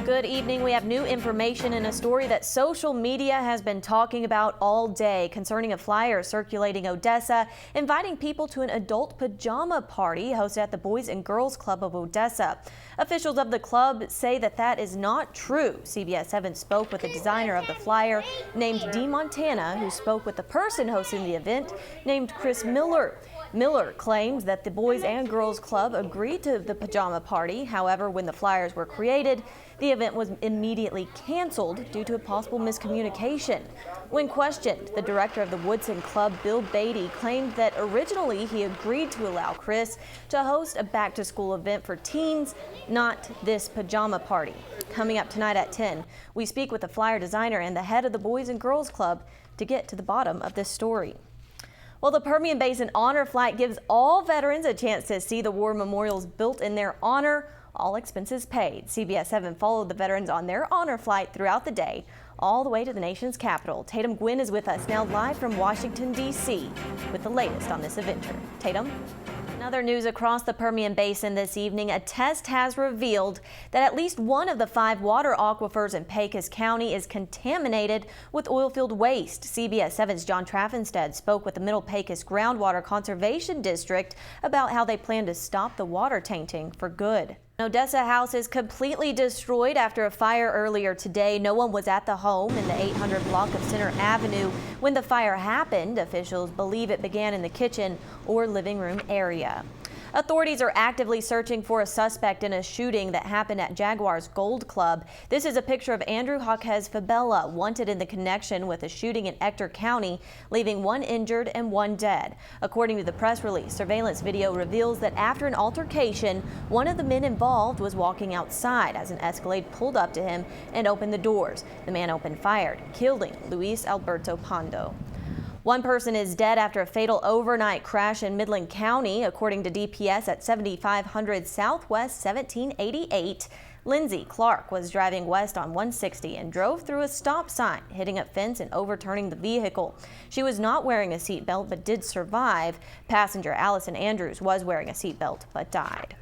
Good evening. We have new information in a story that social media has been talking about all day concerning a flyer circulating Odessa, inviting people to an adult pajama party hosted at the Boys and Girls Club of Odessa. Officials of the club say that is not true. CBS 7 spoke with the designer of the flyer, named D. Montana, who spoke with the person hosting the event, named Chris Miller. Miller claims that the Boys and Girls Club agreed to the pajama party. However, when the flyers were created, the event was immediately canceled due to a possible miscommunication. When questioned, the director of the Woodson Club, Bill Beatty, claimed that originally he agreed to allow Chris to host a back-to-school event for teens, not this pajama party. Coming up tonight at 10, we speak with the flyer designer and the head of the Boys and Girls Club to get to the bottom of this story. Well, the Permian Basin Honor Flight gives all veterans a chance to see the war memorials built in their honor, all expenses paid. CBS 7 followed the veterans on their honor flight throughout the day, all the way to the nation's capital. Tatum Gwynn is with us now live from Washington, D.C. with the latest on this adventure. Tatum? In other news across the Permian Basin this evening, a test has revealed that at least one of the 5 water aquifers in Pecos County is contaminated with oilfield waste. CBS 7's John Traffenstead spoke with the Middle Pecos Groundwater Conservation District about how they plan to stop the water tainting for good. An Odessa house is completely destroyed after a fire earlier today. No one was at the home in the 800 block of Center Avenue when the fire happened. Officials believe it began in the kitchen or living room area. Authorities are actively searching for a suspect in a shooting that happened at Jaguar's Gold Club. This is a picture of Andrew Jaquez Fabella, wanted in the connection with a shooting in Ector County, leaving 1 injured and 1 dead. According to the press release, surveillance video reveals that after an altercation, one of the men involved was walking outside as an Escalade pulled up to him and opened the doors. The man opened fire, killing Luis Alberto Pondo. 1 person is dead after a fatal overnight crash in Midland County. According to DPS at 7500 Southwest 1788, Lindsay Clark was driving west on 160 and drove through a stop sign, hitting a fence and overturning the vehicle. She was not wearing a seatbelt but did survive. Passenger Allison Andrews was wearing a seatbelt but died.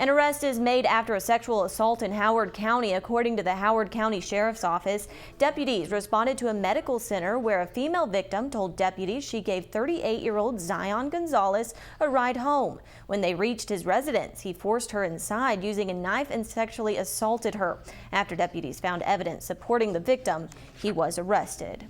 An arrest is made after a sexual assault in Howard County. According to the Howard County Sheriff's Office, deputies responded to a medical center where a female victim told deputies she gave 38-year-old Zion Gonzalez a ride home. When they reached his residence, he forced her inside using a knife and sexually assaulted her. After deputies found evidence supporting the victim, he was arrested.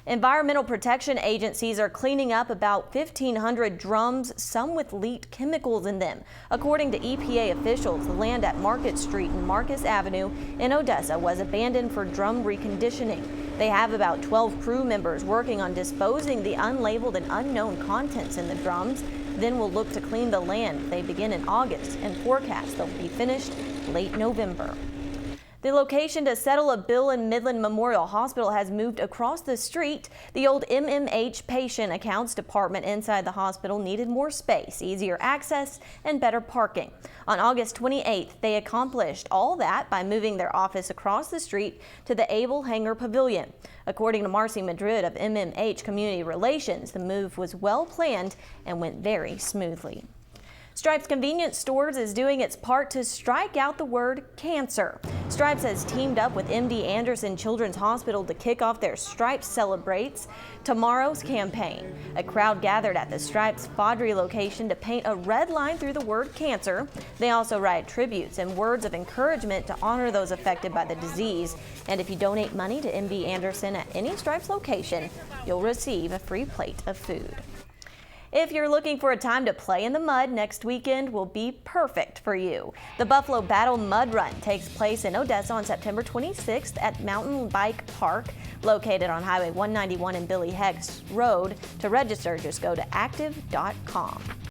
Environmental protection agencies are cleaning up about 1,500 drums, some with leaked chemicals in them. According to EPA officials, the land at Market Street and Marcus Avenue in Odessa was abandoned for drum reconditioning. They have about 12 crew members working on disposing the unlabeled and unknown contents in the drums. Then will look to clean the land. They begin in August and forecast they'll be finished late November. The location to settle a bill in Midland Memorial Hospital has moved across the street. The old MMH patient accounts department inside the hospital needed more space, easier access, and better parking. On August 28th, they accomplished all that by moving their office across the street to the Abel Hangar Pavilion. According to Marcy Madrid of MMH Community Relations, the move was well planned and went very smoothly. Stripes Convenience Stores is doing its part to strike out the word cancer. Stripes has teamed up with MD Anderson Children's Hospital to kick off their Stripes Celebrates Tomorrow's campaign. A crowd gathered at the Stripes Faudree location to paint a red line through the word cancer. They also write tributes and words of encouragement to honor those affected by the disease. And if you donate money to MD Anderson at any Stripes location, you'll receive a free plate of food. If you're looking for a time to play in the mud, next weekend will be perfect for you. The Buffalo Battle Mud Run takes place in Odessa on September 26th at Mountain Bike Park, located on Highway 191 and Billy Hicks Road. To register, just go to active.com.